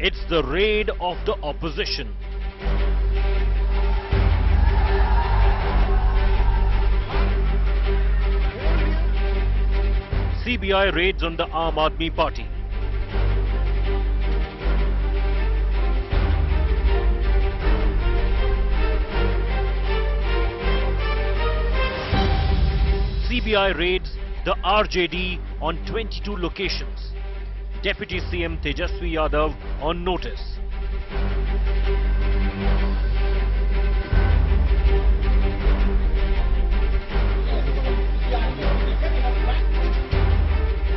It's the raid of the opposition. CBI raids on the Aam Aadmi Party. CBI raids the RJD on 22 locations. Deputy CM Tejashwi Yadav on notice.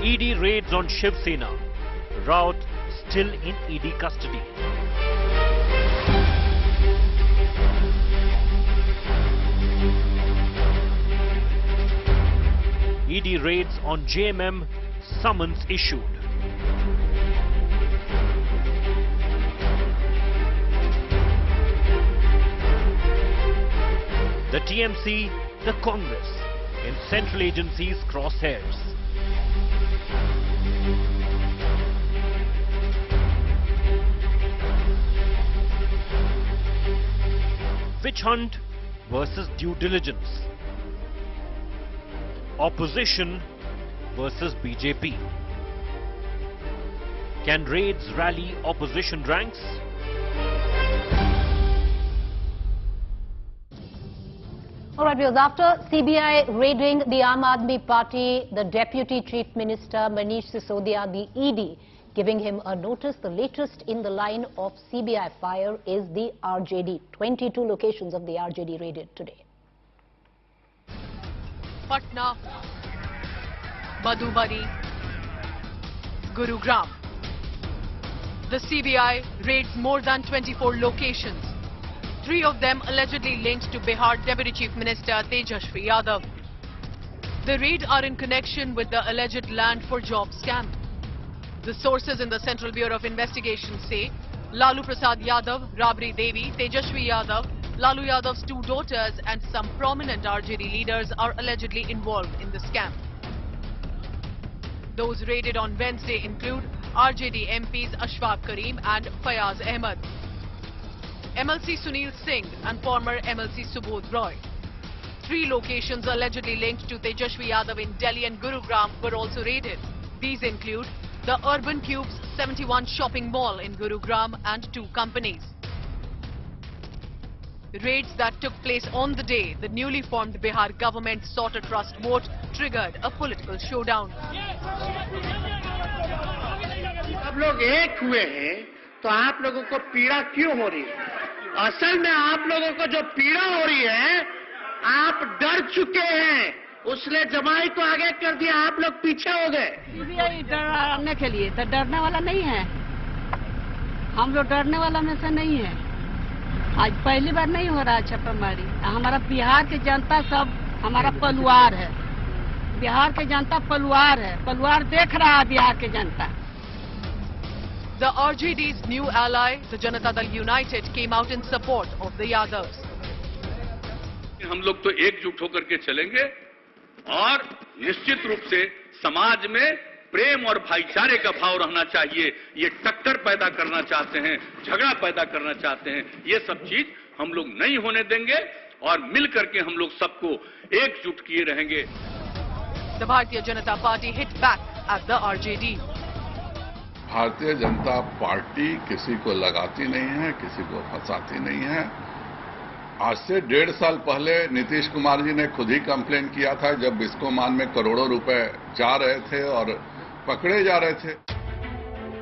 ED raids on Shiv Sena. Raut still in ED custody. ED raids on JMM, summons issued. The TMC, the Congress, in central agencies' crosshairs. Witch hunt versus due diligence. Opposition versus BJP. Can raids rally opposition ranks? All right, because after CBI raiding the Aam Aadmi Party, the Deputy Chief Minister Manish Sisodia, the ED, giving him a notice, the latest in the line of CBI fire is the RJD. 22 locations of the RJD raided today. Patna, Madhubani, Gurugram. The CBI raids more than 24 locations. 3 of them allegedly linked to Bihar Deputy Chief Minister Tejashwi Yadav. The raids are in connection with the alleged land for job scam. The sources in the Central Bureau of Investigation say Lalu Prasad Yadav, Rabri Devi, Tejashwi Yadav, Lalu Yadav's 2 daughters and some prominent RJD leaders are allegedly involved in the scam. Those raided on Wednesday include RJD MPs Ashfaq Karim and Fayaz Ahmed, MLC Sunil Singh and former MLC Subodh Roy. 3 locations allegedly linked to Tejashwi Yadav in Delhi and Gurugram were also raided. These include the Urban Cubes 71 shopping mall in Gurugram and 2 companies. Raids that took place on the day the newly formed Bihar government sought a trust vote triggered a political showdown. आप लोग एक हुए हैं तो आप लोगों को पीड़ा क्यों हो रही है? असल में आप लोगों को जो पीड़ा हो रही है, आप डर चुके हैं, उसने जमाई को आगे कर दिया, आप लोग पीछे हो गए। सीबीआई डराने के लिए तो डरने वाला नहीं है, हम लोग डरने वाला में से नहीं है। आज पहली बार नहीं हो रहा है छापेमारी। हमारा बिहार की जनता सब हमारा पलवार है, बिहार की जनता पलवार है, पलवार देख रहा है बिहार की जनता। The RJD's new ally, the Janata Dal United, came out in support of the Yadavs. हम लोग तो एकजुट होकर के चलेंगे और निश्चित रूप से समाज में प्रेम और भाईचारे का भाव रहना चाहिए। ये टक्कर पैदा करना चाहते हैं, झगड़ा पैदा करना चाहते हैं, ये सब चीज हम लोग नहीं होने देंगे और मिल करके हम लोग सबको एकजुट किए रहेंगे। The Bharatiya Janata Party hit back at the RJD. Bharatiya Janata party किसी को लगाती नहीं है, किसी को फंसाती नहीं है। आज से 1.5 साल पहले नीतीश कुमार जी ने खुद ही कंप्लेन किया था जब बिस्को मान में करोड़ों रुपए जा रहे थे और पकड़े जा रहे थे।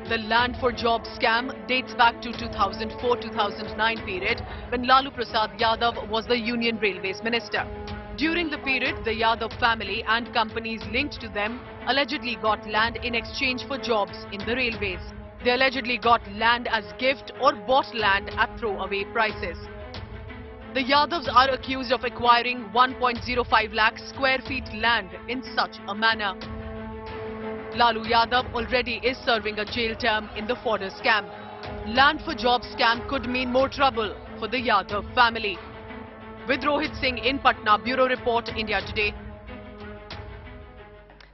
The land for job scam dates back to 2004-2009 period when Lalu Prasad Yadav was the Union Railways Minister. During the period, the Yadav family and companies linked to them allegedly got land in exchange for jobs in the railways. They allegedly got land as gift or bought land at throwaway prices. The Yadavs are accused of acquiring 1.05 lakh square feet land in such a manner. Lalu Yadav already is serving a jail term in the fodder scam. Land for job scam could mean more trouble for the Yadav family. With Rohit Singh in Patna, Bureau Report, India Today.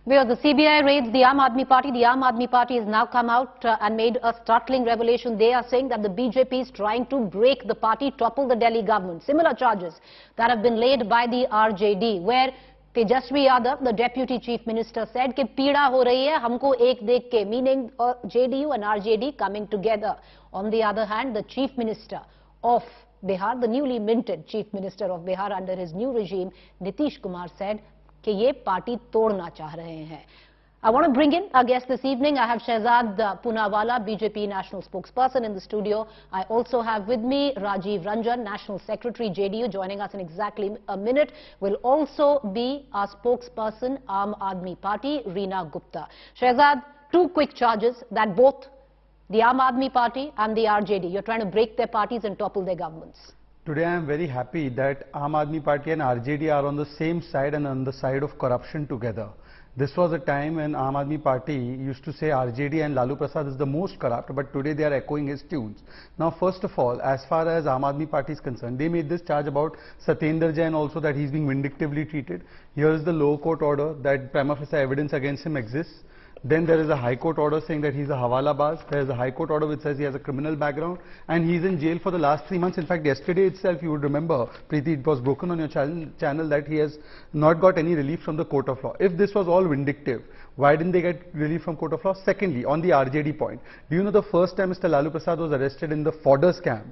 Where the CBI raids the Aam Aadmi Party, the Aam Aadmi Party has now come out and made a startling revelation. They are saying that the BJP is trying to break the party, topple the Delhi government. Similar charges that have been laid by the RJD, where Tejashwi Yadav, the Deputy Chief Minister, said कि पीड़ा हो रही है हमको एक देख के, meaning JDU and RJD coming together. On the other hand, the Chief Minister of Bihar, the newly minted Chief Minister of Bihar under his new regime, Nitish Kumar, said कि ये पार्टी तोड़ना चाह रहे हैं. I want to bring in our guest this evening. I have Shehzad Poonawala, BJP National Spokesperson, in the studio. I also have with me Rajiv Ranjan, National Secretary, JDU, joining us in exactly a minute. Will also be our spokesperson, Aam Aadmi Party, Reena Gupta. Shehzad, two quick charges that both the Aam Aadmi Party and the RJD, you're trying to break their parties and topple their governments. Today I am very happy that Aam Aadmi Party and RJD are on the same side and on the side of corruption together. This was a time when Aam Aadmi Party used to say RJD and Lalu Prasad is the most corrupt, but today they are echoing his tunes. Now, first of all, as far as Aam Aadmi Party is concerned, they made this charge about Satyendra Jain also, that he's being vindictively treated. Here is the lower court order that prima facie evidence against him exists. Then there is a High Court order saying that he's a Hawala Baz. There is a High Court order which says he has a criminal background and he's in jail for the last 3 months. In fact, yesterday itself, you would remember, Preeti, it was broken on your channel that he has not got any relief from the Court of Law. If this was all vindictive, why didn't they get relief from Court of Law? Secondly, on the RJD point, do you know the first time Mr. Lalu Prasad was arrested in the fodder scam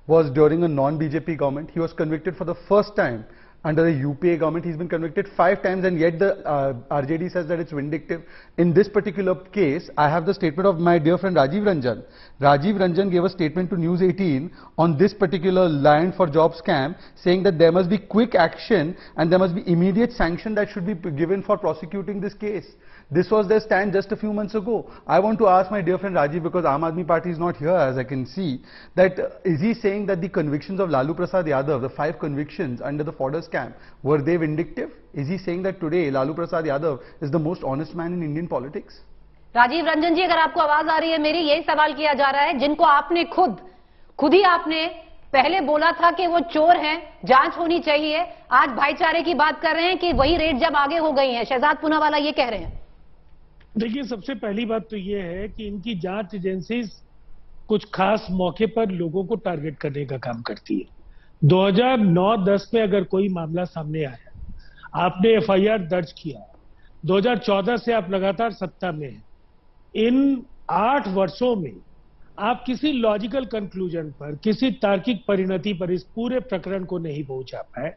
was during a non-BJP government? He was convicted for the first time under a UPA government. He's been convicted 5 times and yet the RJD says that it's vindictive. In this particular case, I have the statement of my dear friend Rajiv Ranjan. Rajiv Ranjan gave a statement to News 18 on this particular Land for Job scam, saying that there must be quick action and there must be immediate sanction that should be given for prosecuting this case. This was their stand just a few months ago. I want to ask my dear friend Rajiv, because Aam Aadmi Party is not here as I can see, that is he saying that the convictions of Lalu Prasad Yadav, the 5 convictions under the fodder scam, were they vindictive? Is he saying that today Lalu Prasad Yadav is the most honest man in Indian politics? Rajiv Ranjan जी, अगर आपको आवाज आ रही है मेरी, यही सवाल किया जा रहा है जिनको आपने खुद ही आपने पहले बोला था कि वो चोर हैं, जांच होनी चाहिए, आज भाईचारे की बात कर रहे हैं कि वही रेट जब आगे हो गई है. शहजाद पूनावाला ये कह रहे हैं. देखिए, सबसे पहली बात तो ये है कि इनकी जांच एजेंसीज कुछ खास मौके पर लोगों को टारगेट करने का काम करती है. 2009-10 में अगर कोई मामला सामने आया, आपने एफआईआर दर्ज किया, 2014 से आप लगातार सत्ता में हैं. इन 8 वर्षों में आप किसी लॉजिकल कंक्लूजन पर, किसी तार्किक परिणति पर इस पूरे प्रकरण को नहीं पहुंचा पाए,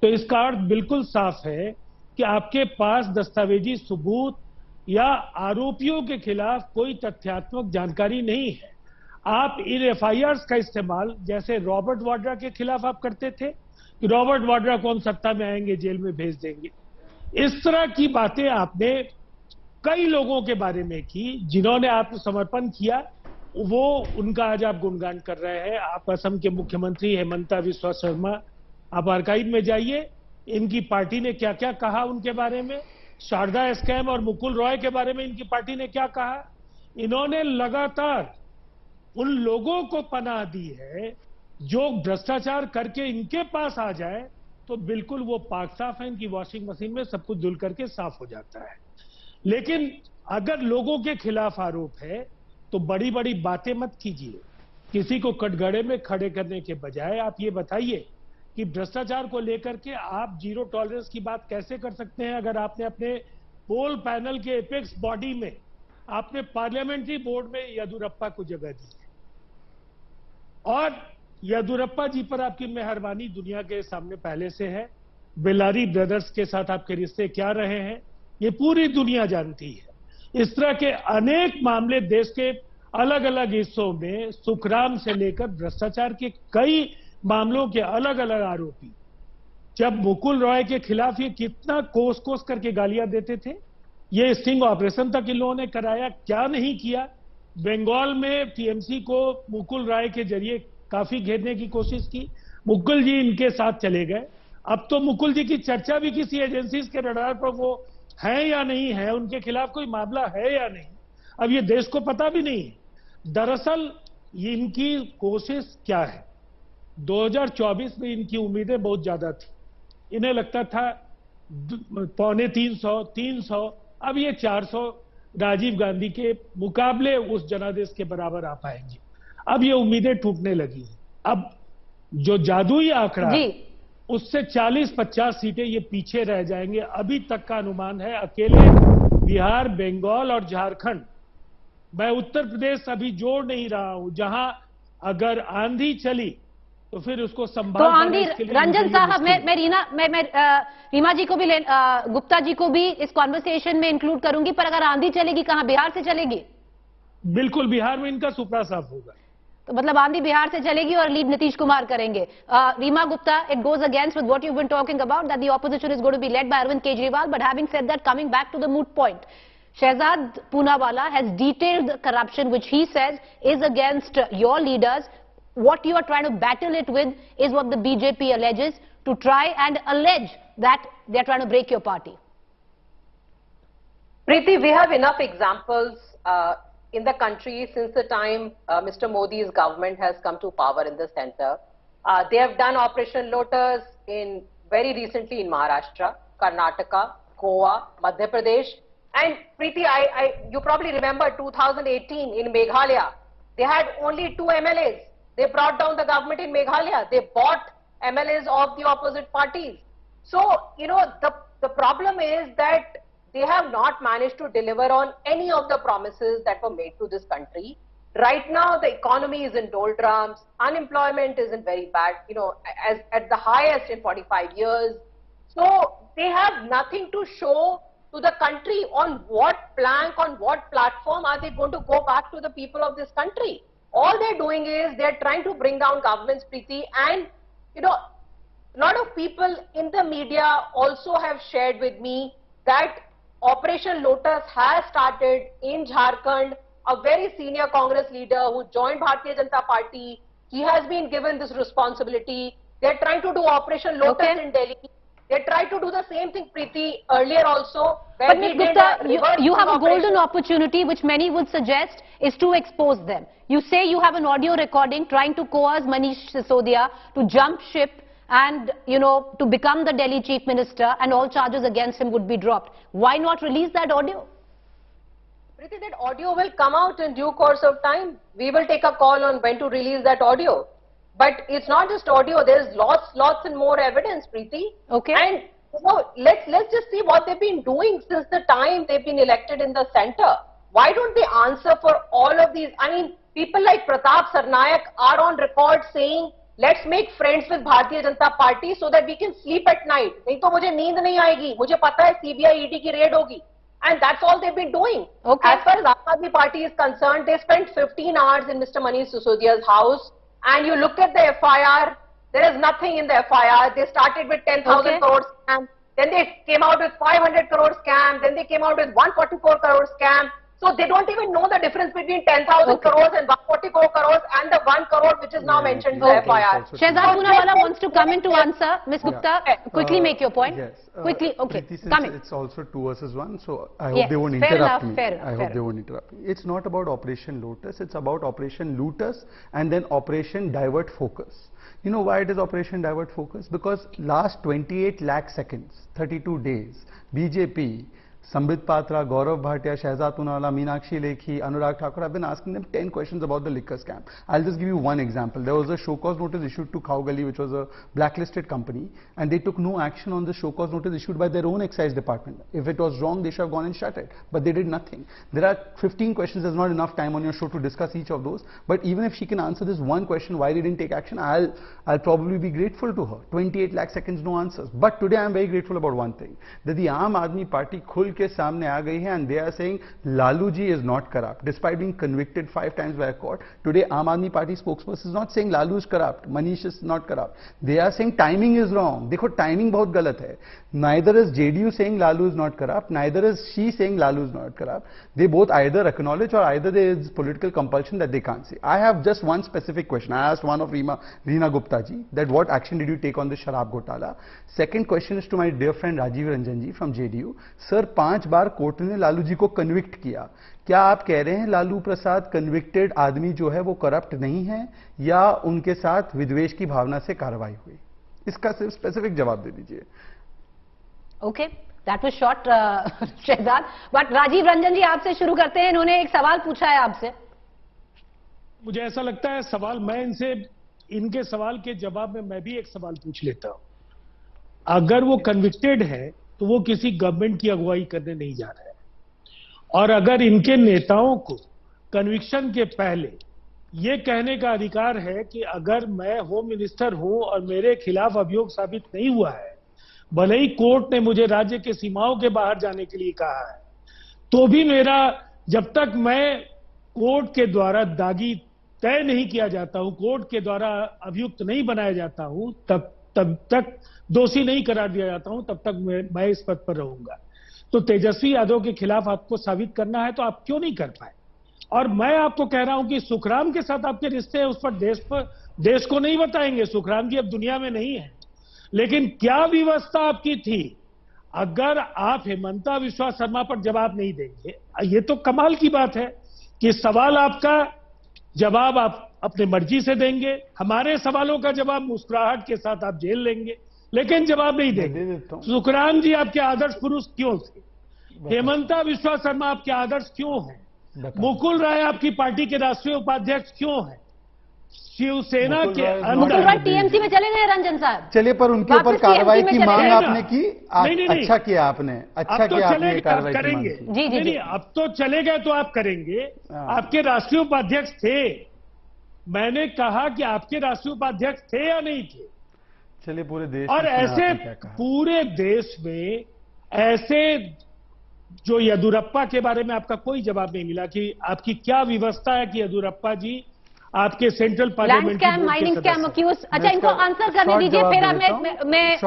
तो इसका अर्थ बिल्कुल साफ है कि आपके पास दस्तावेजी सबूत या आरोपियों के खिलाफ कोई तथ्यात्मक जानकारी नहीं है. आप इन एफआईआर्स का इस्तेमाल जैसे रॉबर्ट वाड्रा के खिलाफ आप करते थे कि रॉबर्ट वाड्रा को हम सत्ता में आएंगे जेल में भेज देंगे. इस तरह की बातें आपने कई लोगों के बारे में की जिन्होंने आत्मसमर्पण किया, वो उनका आज आप गुणगान कर रहे हैं. आप असम के मुख्यमंत्री हेमंता बिस्वा शर्मा, आप आर्काइव में जाइए, इनकी पार्टी ने क्या क्या कहा उनके बारे में. शारदा स्कैम और मुकुल रॉय के बारे में इनकी पार्टी ने क्या कहा. इन्होंने लगातार उन लोगों को पनाह दी है जो भ्रष्टाचार करके इनके पास आ जाए तो बिल्कुल वो पाक साफ है, इनकी वॉशिंग मशीन में सब कुछ धुल करके साफ हो जाता है. लेकिन अगर लोगों के खिलाफ आरोप है तो बड़ी बड़ी बातें मत कीजिए. किसी को कटघरे में खड़े करने के बजाय आप ये बताइए कि भ्रष्टाचार को लेकर के आप जीरो टॉलरेंस की बात कैसे कर सकते हैं, अगर आपने अपने पोल पैनल के एपेक्स बॉडी में, आपने पार्लियामेंट्री बोर्ड में येदुरप्पा को जगह दी है. और येदुरप्पा जी पर आपकी मेहरबानी दुनिया के सामने पहले से है. बेलारी ब्रदर्स के साथ आपके रिश्ते क्या रहे हैं ये पूरी दुनिया जानती है. इस तरह के अनेक मामले देश के अलग अलग हिस्सों में सुखराम से लेकर भ्रष्टाचार के कई मामलों के अलग अलग आरोपी, जब मुकुल रॉय के खिलाफ ये कितना कोस कोस करके गालियां देते थे, ये स्टिंग ऑपरेशन तक इन लोगों ने कराया, क्या नहीं किया. बंगाल में टीएमसी को मुकुल रॉय के जरिए काफी घेरने की कोशिश की, मुकुल जी इनके साथ चले गए. अब तो मुकुल जी की चर्चा भी किसी एजेंसीज के रडार पर वो है या नहीं है, उनके खिलाफ कोई मामला है या नहीं, अब ये देश को पता भी नहीं है. दरअसल इनकी कोशिश क्या है, 2024 में इनकी उम्मीदें बहुत ज्यादा थी. इन्हें लगता था 250, 300 अब ये 400 राजीव गांधी के मुकाबले उस जनादेश के बराबर आ पाएंगे। अब ये उम्मीदें टूटने लगी हैं। अब जो जादुई आंकड़ा उससे 40-50 सीटें ये पीछे रह जाएंगे। अभी तक का अनुमान है अकेले बिहार, बंगाल और झारखंड, मैं उत्तर प्रदेश अभी जोड़ नहीं रहा हूं, जहां अगर आंधी चली तो फिर उसको संभाल तो आंधी, रंजन साहब, मैं रीमा जी को भी गुप्ता जी को भी इस कॉन्वर्सेशन में इंक्लूड करूंगी, पर अगर आंधी चलेगी कहां, बिहार से चलेगी? बिल्कुल बिहार में इनका सुपड़ा साफ होगा। तो मतलब आंधी बिहार से चलेगी और लीड नीतीश कुमार करेंगे। Rima Gupta, it goes against with what you been talking about that the opposition is going to be led by Arvind Kejriwal, but having said that, coming back to the moot point, Shehzad Poonawalla has detailed the corruption which he says is against your leaders. What you are trying to battle it with is what the BJP alleges, to try and allege that they are trying to break your party. Preeti, we have enough examples in the country since the time Mr. Modi's government has come to power in the center. They have done Operation Lotus very recently in Maharashtra, Karnataka, Goa, Madhya Pradesh. And Preeti, you probably remember 2018 in Meghalaya, they had only 2 MLAs. They brought down the government in Meghalaya. They bought MLAs of the opposite parties. So, you know, the problem is that they have not managed to deliver on any of the promises that were made to this country. Right now, the economy is in doldrums. Unemployment is in very bad, you know, at the highest in 45 years. So, they have nothing to show to the country. On what plank, on what platform are they going to go back to the people of this country? All they're doing is they're trying to bring down governments, Preeti, and you know, a lot of people in the media also have shared with me that Operation Lotus has started in Jharkhand. A very senior Congress leader who joined Bharatiya Janata Party, he has been given this responsibility. They're trying to do Operation Lotus in Delhi. They tried to do the same thing, Preeti, earlier also. But Ms. Gupta, you have a golden opportunity, which many would suggest is to expose them. You say you have an audio recording trying to coerce Manish Sisodia to jump ship and, you know, to become the Delhi Chief Minister, and all charges against him would be dropped. Why not release that audio? Preeti, that audio will come out in due course of time. We will take a call on when to release that audio. But it's not just audio, there's lots and more evidence, Preeti. Okay. And you know, let's just see what they've been doing since the time they've been elected in the center. Why don't they answer for all of these? I mean, people like Pratap Sarnaik are on record saying, let's make friends with Bharatiya Janata Party so that we can sleep at night. नहीं तो मुझे नींद नहीं आएगी. मुझे पता है CBI ED की रेड होगी. And that's all they've been doing. Okay. As far as Aam Aadmi Party is concerned, they spent 15 hours in Mr. Manish Sisodia's house. And you look at the FIR, there is nothing in the FIR. They started with 10,000 crore scam. Then they came out with 500 crore scam. Then they came out with 144 crore scam. So they don't even know the difference between 10,000 crores and 144 crores and the 1 crore which is now mentioned in the FIR. Shehzad Poonawalla wants to come in to answer. Ms. Gupta, quickly make your point. Yes. Quickly, okay, come in. It's also 2 versus 1, so I hope they won't interrupt me. I hope they won't interrupt me. It's not about Operation Lotus, it's about Operation Lotus and then Operation Divert Focus. You know why it is Operation Divert Focus? Because last 28 lakh seconds, 32 days, BJP, Sambit Patra, Gaurav Bhatia, Shehzad Poonawalla, Meenakshi Lekhi, Anurag Thakur have been asking them 10 questions about the liquor scam. I'll just give you one example. There was a show cause notice issued to Khau Gali, which was a blacklisted company, and they took no action on the show cause notice issued by their own excise department. If it was wrong, they should have gone and shut it, but they did nothing. There are 15 questions. There's not enough time on your show to discuss each of those, but even if she can answer this one question, why they didn't take action, I'll probably be grateful to her. 28 lakh seconds, no answers. But today I'm very grateful about one thing, that the Aam Aadmi Party khul ke samne aa gayi hai, and they are saying Lalu ji is not corrupt. Despite being convicted 5 times by a court, today Aam Aadmi Party spokesperson is not saying Lalu is corrupt, Manish is not corrupt. They are saying timing is wrong. Dekho, timing bahut galat hai. Neither is JDU saying Lalu is not corrupt, neither is she saying Lalu is not corrupt. They both either acknowledge or either there is political compulsion that they can't say. I have just one specific question. I asked one of Reena Gupta ji that what action did you take on the Sharab Ghotala? Second question is to my dear friend Rajiv Ranjan ji from JDU. Sir, 5 bar court ने लालू जी को convict किया. क्या आप कह रहे हैं Lalu Prasad convicted आदमी जो है वो करप्ट नहीं है, या उनके साथ विद्वेष की भावना से कार्रवाई हुई? इसका सिर्फ स्पेसिफिक जवाब दे दीजिए. Okay. That was short, Shahzad. But Rajiv Ranjan जी, आपसे शुरू करते हैं. इन्होंने एक सवाल पूछा है आपसे. मुझे ऐसा लगता है सवाल मैं इनके सवाल के जवाब में मैं भी एक सवाल पूछ लेता हूं. अगर वो कन्विक्टेड है तो वो किसी गवर्नमेंट की अगुवाई करने नहीं जा रहे हैं, और अगर इनके नेताओं को कन्विक्शन के पहले ये कहने का अधिकार है कि अगर मैं होम मिनिस्टर हूं और मेरे खिलाफ अभियोग साबित नहीं हुआ है, भले ही कोर्ट ने मुझे राज्य के सीमाओं के बाहर जाने के लिए कहा है, तो भी मेरा, जब तक मैं कोर्ट के द्वारा दागी तय नहीं किया जाता हूं, कोर्ट के द्वारा अभियुक्त नहीं बनाया जाता हूं, तब तक दोषी नहीं करार दिया जाता हूं, तब तक मैं इस पद पर रहूंगा. तो तेजस्वी यादव के खिलाफ आपको साबित करना है तो आप क्यों नहीं कर पाए? और मैं आपको कह रहा हूं कि सुखराम के साथ आपके रिश्ते हैं, उस पर देश को नहीं बताएंगे. सुखराम जी अब दुनिया में नहीं है, लेकिन क्या व्यवस्था आपकी थी? अगर आप हेमंता विश्वा शर्मा पर जवाब नहीं देंगे, ये तो कमाल की बात है कि सवाल आपका जवाब आप अपने मर्जी से देंगे, हमारे सवालों का जवाब मुस्कुराहट के साथ आप झेल लेंगे, लेकिन जवाब नहीं देंगे. सुखराम जी आपके आदर्श पुरुष क्यों थे? हेमंता विश्वा शर्मा आपके आदर्श क्यों हैं? मुकुल राय आपकी पार्टी के राष्ट्रीय उपाध्यक्ष क्यों हैं? शिवसेना के अंदर टीएमसी में चले गए रंजन साहब. चलिए, पर उनके ऊपर कार्रवाई की मांग आपने की. अच्छा किया आपने, अच्छा किया आपने कार्रवाई करेंगे. जी, अब तो चले गए तो आप करेंगे. आपके राष्ट्रीय उपाध्यक्ष थे, मैंने कहा कि आपके राष्ट्रीय उपाध्यक्ष थे या नहीं थे? चलिए, पूरे देश और ऐसे पूरे देश में ऐसे जो येदुरप्पा के बारे में आपका कोई जवाब नहीं मिला कि आपकी क्या व्यवस्था है कि येदुरप्पा जी आपके central parliament mining scam accuse. अच्छा, इनको आंसर करने दीजिए, फिर मैं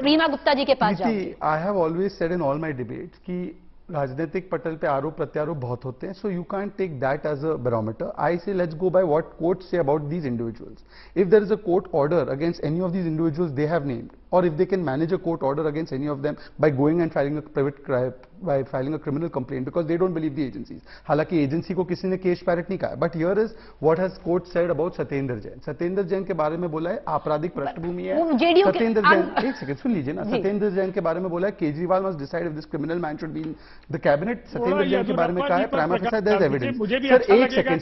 रीमा गुप्ता जी के पास जाऊंगी. I have always said in all my debates कि राजनीतिक पटल पे आरोप प्रत्यारोप बहुत होते हैं, so you can't take that as a barometer. I say let's go by what court say about these individuals. If there is a court order against any of these individuals they have named, or if they can manage a court order against any of them by going and filing a filing a criminal complaint because they don't believe the agencies. हालांकि agency को किसी ने case parrot नहीं कहा, but here is what has court said about Satyendra Jain. Satyendra Jain के बारे में बोला है आपराधिक पृष्ठभूमि है. सत्येंद्र जैन, एक सेकंड सुन लीजिए ना. सत्येंद्र जैन के बारे में बोला है Kejriwal must decide if this criminal man should be in the cabinet. Satyendra Jain के बारे में कहा है prima facie there is evidence.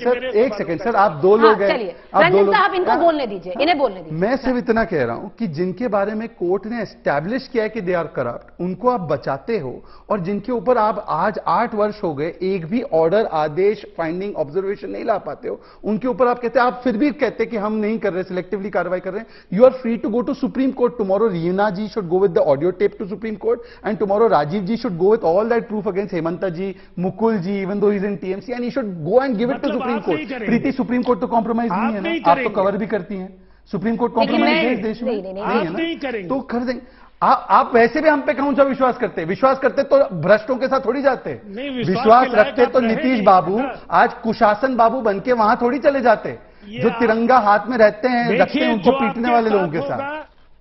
Sir एक सेकंड सर, आप दो लोग हैं. रंजन साहब, इनको बोलने दीजिए, इन्हें बोलने दीजिए. मैं सिर्फ इतना कह रहा हूं कि जिनके बारे में कोर्ट ने एस्टैब्लिश किया है कि दे आर करप्ट, उनको आप बचाते हो, और जिनके ऊपर आप आज 8 वर्ष हो गए एक भी ऑर्डर, आदेश, फाइंडिंग, ऑब्जर्वेशन नहीं ला पाते हो, उनके ऊपर आप कहते हैं, आप फिर भी कहते हैं कि हम नहीं कर रहे, सिलेक्टिवली कार्रवाई कर रहे हैं. You are free to go to Supreme Court. Tomorrow Rina ji should go with the audio tape to Supreme Court, and tomorrow Rajiv ji should go with all that proof against Himanta ji, Mukul ji, even though he is in TMC, and he should go and give it to Supreme Court. Preeti, Supreme Court तो compromise नहीं है ना, आप तो cover भी करती हैं. Supreme court compromise है इस देश में नहीं है ना, तो कर देंगे. आप वैसे भी हम पे कौन सा विश्वास करते हैं? विश्वास करते तो भ्रष्टों के साथ थोड़ी जाते. विश्वास रखते तो नीतीश बाबू आज कुशासन बाबू बनके वहां थोड़ी चले जाते, जो तिरंगा हाथ में रखते हैं उनको पीटने वाले लोगों के साथ.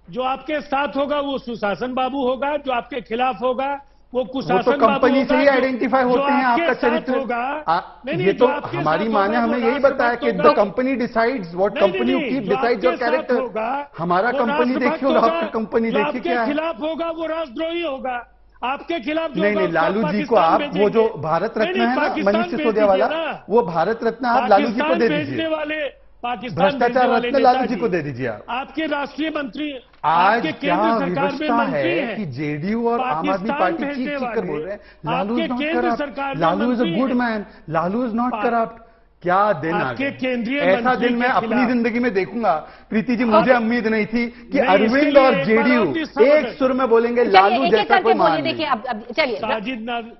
जो आपके साथ होगा वो सुशासन बाबू होगा, जो आपके खिलाफ होगा वो कुशासन तो कंपनी से ही आइडेंटिफाई होते हैं आपका चरित्र. ये तो हमारी मां ने हमें यही बताया कि the company decides what company you keep decides your character. हमारा कंपनी देखिए और आपका कंपनी देखिए क्या है. खिलाफ होगा वो राष्ट्रद्रोही होगा. आपके खिलाफ नहीं, लालू जी को आप वो जो भारत रत्न है ना, मनीष सिसोदिया वाला, वो भारत रत्न आप लालू जी को दे दीजिए. भ्रष्टाचार रत्न लालू जी को दे दीजिए. आपके राष्ट्रीय मंत्री आज क्या व्यवस्था है कि जेडीयू और आम आदमी पार्टी चीख कर बोल रहे हैं Lalu is not corrupt, Lalu is a good man, Lalu is not corrupt. क्या दिन आ गया, ऐसा दिन मैं अपनी जिंदगी में देखूंगा. प्रीति जी, मुझे उम्मीद नहीं थी कि अरविंद और जेडीयू एक सुर में बोलेंगे लालू जैसा कोई मान. देखिए, चलिए साजिद,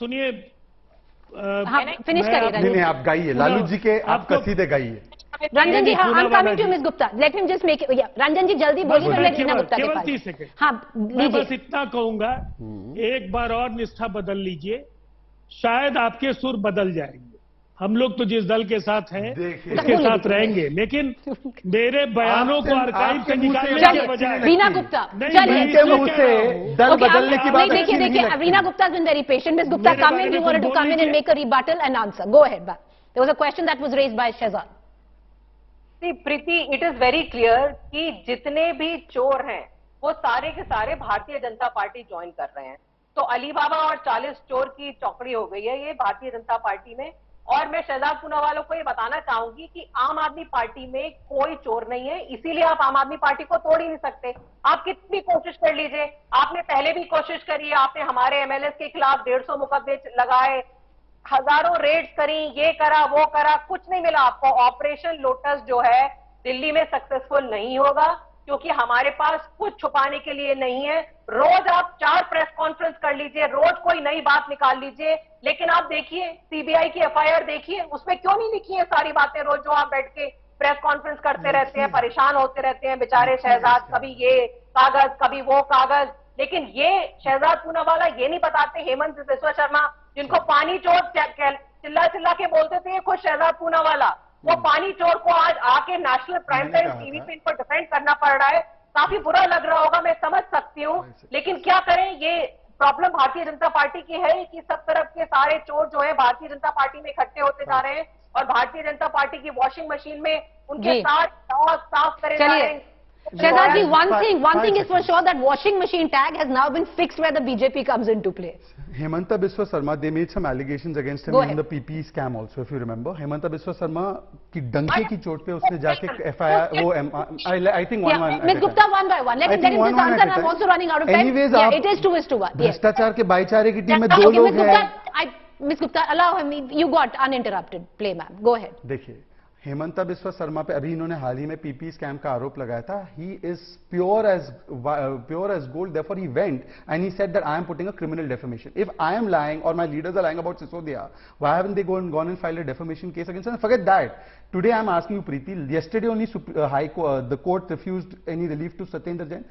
सुनिए, फिनिश करिए. नहीं, आप गाइए, लालू जी के आप कसीदे गाइए. रंजन जी, हाँ, I'm coming to Ms. Gupta. Let me just make it. Ranjan जी जल्दी बोलिए, फिर मैं रीना गुप्ता के पास. 30 सेकंड. हाँ, मैं बस इतना कहूंगा, एक बार और निष्ठा बदल लीजिए, शायद आपके सुर बदल जाएंगे. हम लोग तो जिस दल के साथ हैं उसके साथ रहेंगे, लेकिन मेरे बयानों को आर्काइव से निकालने के बजाय. रीना गुप्ता, चलिए, दल बदलने की बात. देखिए, Reena Gupta has been very patient. Ms. Gupta, come in. You wanted to come in and make a rebuttal and answer. Go ahead. There was a question that was raised by Shehzad. Preeti, it is very clear कि जितने भी चोर हैं वो सारे के सारे Bharatiya Janata party join कर रहे हैं. तो अली बाबा और 40 चोर की चौकड़ी हो गई है ये भारतीय जनता पार्टी में। और मैं शहजाद पूनावाला को ये बताना चाहूंगी कि आम आदमी पार्टी में कोई चोर नहीं है, इसीलिए आप आम आदमी पार्टी को तोड़ ही नहीं सकते। आप कितनी कोशिश कर लीजिए, आपने पहले भी कोशिश करी, आपने हमारे एमएलए के खिलाफ 150 मुकदमे लगाए, हजारों रेड्स करी, ये करा वो करा, कुछ नहीं मिला आपको। ऑपरेशन लोटस जो है दिल्ली में सक्सेसफुल नहीं होगा, क्योंकि हमारे पास कुछ छुपाने के लिए नहीं है। रोज आप 4 प्रेस कॉन्फ्रेंस कर लीजिए, रोज कोई नई बात निकाल लीजिए, लेकिन आप देखिए सीबीआई की एफआईआर देखिए, उसमें क्यों नहीं लिखी है सारी बातें। रोज जो आप बैठ के प्रेस कॉन्फ्रेंस करते रहते हैं, परेशान होते रहते हैं बेचारे शहजाद, कभी ये कागज कभी वो कागज। लेकिन ये शहजाद पूनावाला ये नहीं बताते, हेमंत बिस्वा शर्मा जिनको पानी चोर चिल्ला चिल्ला के बोलते थे, ये खुद शहजाद पूनावाला, वो पानी चोर को आज आके नेशनल प्राइम टाइम टीवी पे इनको डिफेंड करना पड़ रहा है। काफी बुरा लग रहा होगा, मैं समझ सकती हूँ, लेकिन क्या करें, ये प्रॉब्लम भारतीय जनता पार्टी की है कि सब तरफ के सारे चोर जो है भारतीय जनता पार्टी में इकट्ठे होते जा रहे हैं और भारतीय जनता पार्टी की वॉशिंग मशीन में उनके साफ करे जा रहे हैं। Shehzad ji, one thing is for sure, that washing machine tag has now been fixed where the BJP comes into play. Hemanta Biswa Sarma, they made some allegations against him in the PP scam also, if you remember. Hemanta Biswa Sarma की डंके की चोट पे उसने जाके FIR वो I think one. Ms. Gupta, one by one. Let him this answer. I'm also running out of time. Anyways, it is 2:1. भ्रष्टाचार के भाईचारे की टीम में 2 लोग हैं. Ms. Gupta, allow him. You got uninterrupted. Play, ma'am. Go ahead. देखिए, हेमंता बिस्वा शर्मा पे अभी इन्होंने हाल ही में पीपी स्कैम का आरोप लगाया था. He is pure as gold, therefore he went and he said that I am putting a criminal defamation. If I am lying और my leaders are lying about Sisodia, why haven't they gone and filed a defamation case against him? Forget that. Today I am asking you, Preeti, yesterday only the court refused any relief to Satyendra Jain,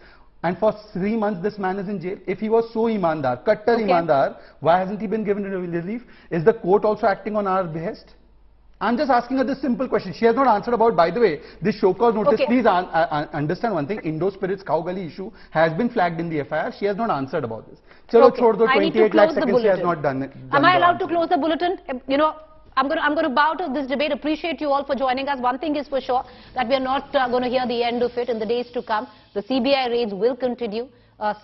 and for 3 months this man is in jail. If he was so imandar, kattar imandar, why hasn't he been given relief? Is the court also acting on our behest? I'm just asking her this simple question. She has not answered about, by the way, this show cause notice. Please understand one thing. Indo Spirits Cow Gully issue has been flagged in the FIR. She has not answered about this. Chalo, chhod do, 28 lakh seconds she has not done it. Am I allowed to close the bulletin? You know, I'm going to bow to this debate. Appreciate you all for joining us. One thing is for sure, that we are not going to hear the end of it in the days to come. The CBI raids will continue.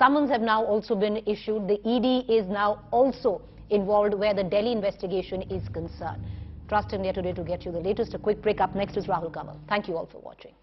Summons have now also been issued. The ED is now also involved where the Delhi investigation is concerned. Trust India Today to get you the latest. A quick break. Up next is Rahul Kamal. Thank you all for watching.